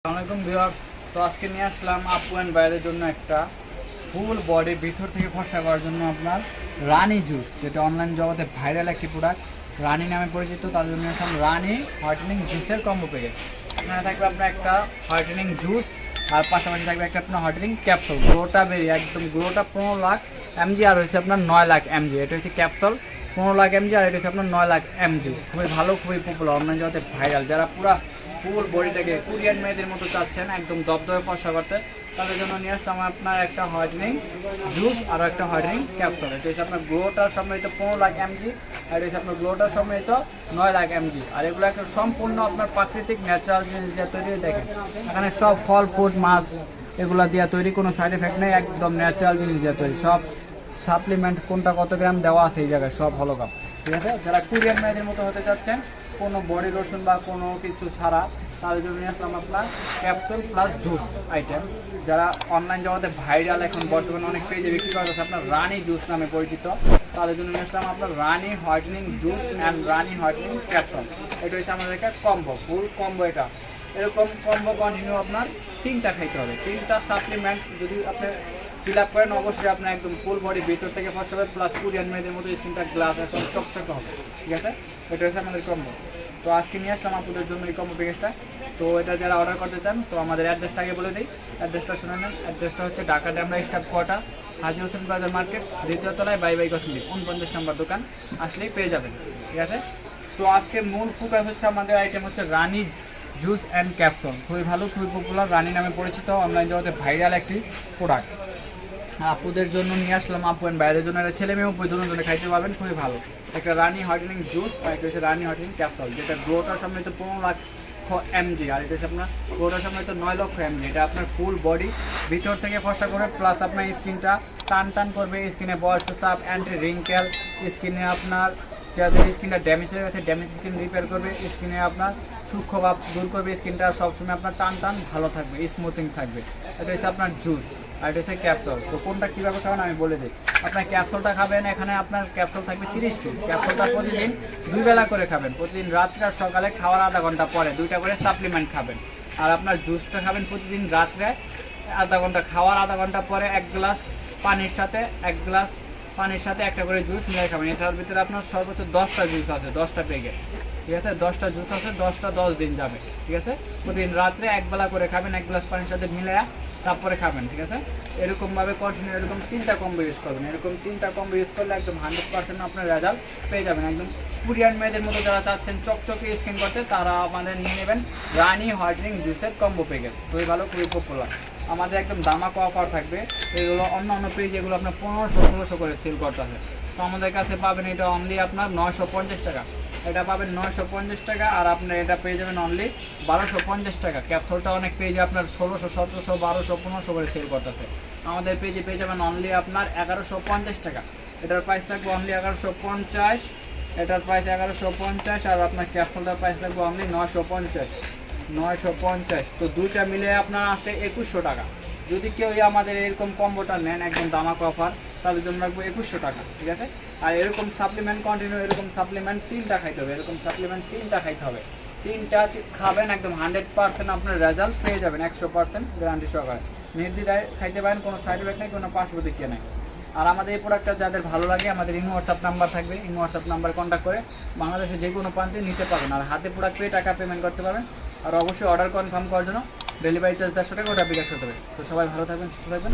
আসসালামাইকুম ভিউয়ার্স। তো আজকে নিয়ে আসলাম আপু অ্যান্ড বাইরের জন্য একটা ফুল বডি ভিতর থেকে ফর্সা করার জন্য আপনার রানি জুস, যেটা অনলাইন জগতে ভাইরাল একটি প্রোডাক্ট, রানি নামে পরিচিত। তার জন্য আসলাম রানি হোয়াইটেনিং জুসের কম্বো প্যাকেট। এখানে থাকবে আপনার একটা হোয়াইটেনিং জুস আর পাশাপাশি থাকবে একটা আপনার হোয়াইটেনিং ক্যাপসুল। গ্লোটা বেরিয়ে একদম গ্লোটা 15 লাখ এমজি আর হচ্ছে আপনার 9 লাখ এমজি। এটা হচ্ছে ক্যাপসুল 15 লাখ এমজি আর এটা হচ্ছে আপনার 9 লাখ এমজি। খুবই ভালো, খুবই পপুলার, অনলাইন জগতে ভাইরাল। যারা পুরো ফুল বডিটাকে কোরিয়ান মেয়েদের মতো চাচ্ছেন একদম দবদবে ফর্সা করতে, তাদের জন্য নিয়ে আসলাম আপনার একটা হোয়াইটেনিং জুস আর একটা হোয়াইটেনিং ক্যাপসুল। এটা হচ্ছে আপনার গ্লোটার সম্মিলিত 15 লাখ এমজি আর এটা হচ্ছে আপনার গ্লোটার সম্মিলিত 9 লাখ এমজি। আর এগুলো একটা সম্পূর্ণ আপনার প্রাকৃতিক ন্যাচারাল জিনিস দিয়ে তৈরি। দেখেন এখানে সব ফল ফুড মাছ এগুলো দিয়ে তৈরি, কোনো সাইড এফেক্ট নেই, একদম ন্যাচারাল জিনিস দিয়ে তৈরি। সব সাপ্লিমেন্ট কোনটা কত গ্রাম দেওয়া আছে এই জায়গায় সব হলো কাপ, ঠিক আছে। যারা কোরিয়ান মেয়েদের মতো হতে চাচ্ছেন কোনো বডি লোশন বা কোনো কিছু ছাড়া, তাদের জন্য নিয়ে আসলাম আপনার ক্যাপসুল প্লাস জুস আইটেম। যারা অনলাইন জগতে ভাইরাল, এখন বর্তমানে অনেক পেজে বিক্রি করা যাচ্ছে আপনার রানি জুস নামে পরিচিত, তাদের জন্য নিয়ে আসলাম আপনার Rani whitening juice and Rani whitening capsule. এটা হচ্ছে আমাদের একটা কম্বো, ফুল কম্বো। এটা এরকম কম্বো কন্টিনিউ আপনার 3টা খাইতে হবে। 3টা সাপ্লিমেন্ট যদি আপনি ফিল আপ করেন, অবশ্যই আপনার একদম ফুল বডি ভিতর থেকে ফার্স্ট হবে, প্লাস কোরিয়ান মেয়েদের মতো স্কিনটা গ্লাস একদম চকচকে হবে, ঠিক আছে। এটা হচ্ছে আমাদের কম্বো। তো আজকে নিয়ে আসলাম আপনাদের জন্য এই কম্বো প্যাকেজটা। তো এটা যারা অর্ডার করতে চান, তো আমাদের অ্যাড্রেসটা আগে বলে দিই। অ্যাড্রেসটা শুনে নেন। অ্যাড্রেসটা হচ্ছে ঢাকা ডেমরা স্টাফ কোয়ার্টার, হাজি হোসেন বাজার মার্কেট, দ্বিতীয় তলায় বাই বাই কসমেটিক 49 নম্বর দোকান, আসলেই পেয়ে যাবেন, ঠিক আছে। তো আজকে মূল ফোকাস হচ্ছে আমাদের আইটেম হচ্ছে রানি জুস অ্যান্ড ক্যাপসুল। খুবই ভালো, খুবই পপুলার, রানি নামে পরিচিত, অনলাইন জগতে ভাইরাল একটি প্রোডাক্ট। আপুদের জন্য নিয়ে আসলাম, আপু অ্যান্ড বাইরের জন্য একটা ছেলে মেয়ে উভয় দুজনে খাইতে পারবেন, খুবই ভালো। একটা রানি হোয়াইটেনিং জুস আর একটা হচ্ছে রানি হোয়াইটেনিং ক্যাপসুল, যেটা গ্লোটার সম্মিলিত 15 লাখ এমজি আর এটা হচ্ছে আপনার গ্লোটার সম্মিলিত 9 লক্ষ এমজি। এটা আপনার ফুল বডি ভিতর থেকে ফর্সা করে, প্লাস আপনার স্কিনটা টান টান করবে, স্কিনে বয়স চাপ, অ্যান্টি রিঙ্কেল, স্কিনে আপনার যাদের স্কিনটা ড্যামেজ হয়ে গেছে ড্যামেজ স্কিন রিপেয়ার করবে, স্কিনে আপনার সূক্ষ্ম ভাব দূর করবে, স্কিনটা সবসময় আপনার টান টান ভালো থাকবে, স্মুথিং থাকবে। এটা হচ্ছে আপনার জুস আর এটা হচ্ছে ক্যাপসুল। তো কোনটা কীভাবে খাবেন আমি বলে দিই। আপনার ক্যাপসুলটা খাবেন, এখানে আপনার ক্যাপসুল থাকবে 30 পিস। ক্যাপসুলটা প্রতিদিন 2 বেলা করে খাবেন, প্রতিদিন রাত্রে আর সকালে খাওয়ার আধা ঘন্টা পরে 2টা করে সাপ্লিমেন্ট খাবেন। আর আপনার জুসটা খাবেন প্রতিদিন রাত্রে আধা ঘন্টা, খাওয়ার আধা ঘন্টা পরে 1 গ্লাস পানির সাথে 1 গ্লাস পানির সাথে একটা করে জুস মিলাই খাবেন। এটার ভিতরে আপনার সর্বোচ্চ 10টা জুস আছে, 10টা প্যাকেট, ঠিক আছে। 10টা জুস আছে, 10টা 10 দিন যাবে, ঠিক আছে। প্রতিদিন রাত্রে 1 বেলা করে খাবেন, 1 গ্লাস পানির সাথে মিলায়া তারপরে খাবেন, ঠিক আছে। এরকমভাবে কন্টিনিউ এরকম 3টা কম্বো ইউজ করবেন। এরকম 3টা কম্বো ইউজ করলে একদম 100% আপনার রেজাল্ট পেয়ে যাবেন। একদম কোরিয়ান মেয়েদের মতো যারা চাচ্ছেন চকচকে স্কিন করতে, তারা আমাদের নিয়ে নেবেন রানি হোয়াইটেনিং জুসের কম্বো প্যাকেট। খুবই ভালো, খুবই পপুলার। আমাদের একদম দামাকা অফার থাকবে। এগুলো অন্য অন্য পেজ এগুলো আপনার 1500-1600 করে সেল করতে হবে। তো আমাদের কাছে পাবেন এটা অনলি আপনার 950 টাকা। এটা পাবেন 950 টাকা আর আপনার এটা পেয়ে যাবেন অনলি 1250 টাকা। ক্যাপসুলটা অনেক পেজে আপনার 1600, 1700, 1200, 1500 করে সেল করতেছে। আমাদের পেজে পেয়ে যাবেন অনলি আপনার 1150 টাকা। এটার প্রাইস থাকবে অনলি 1150, এটার প্রাইস 1150 আর আপনার ক্যাপসুলটার প্রাইস থাকবে অনলি 950। তো দুইটা মিলে আপনার আসে 2100 টাকা। যদি কেউ আমাদের এরকম কম্বোটা নেন একদম দামাক অফার, তাদের জন্য রাখবো 2100 টাকা, ঠিক আছে। আর এরকম সাপ্লিমেন্ট কন্টিনিউ এরকম সাপ্লিমেন্ট 3টা খাইতে হবে, এরকম সাপ্লিমেন্ট 3টা খাইতে হবে। 3টা খাবেন, একদম 100% আপনার রেজাল্ট পেয়ে যাবেন, 100% গ্যারান্টি সহকারে। নির্দ্বিধায় খাইতে পারেন, কোনো সাইড এফেক্ট নেই, কোনো পার্শ্ব প্রতিক্রিয়া নেই। আর আমাদের এই প্রোডাক্টটা যাদের ভালো লাগে, আমাদের ইমো হোয়াটসঅ্যাপ নাম্বার থাকবে, ইমো হোয়াটসঅ্যাপ নাম্বার কন্ট্যাক্ট করে বাংলাদেশের যে কোনো প্রান্তে নিতে পারবেন। আর হাতে প্রোডাক্ট পেয়ে টাকা পেমেন্ট করতে পারবেন। আর অবশ্যই অর্ডার কনফার্ম করার জন্য ডেলিভারি চার্জ 150 টাকা ওটা বিকাশ করতে হবে। তো সবাই ভালো থাকবেন, সুস্থ থাকবেন।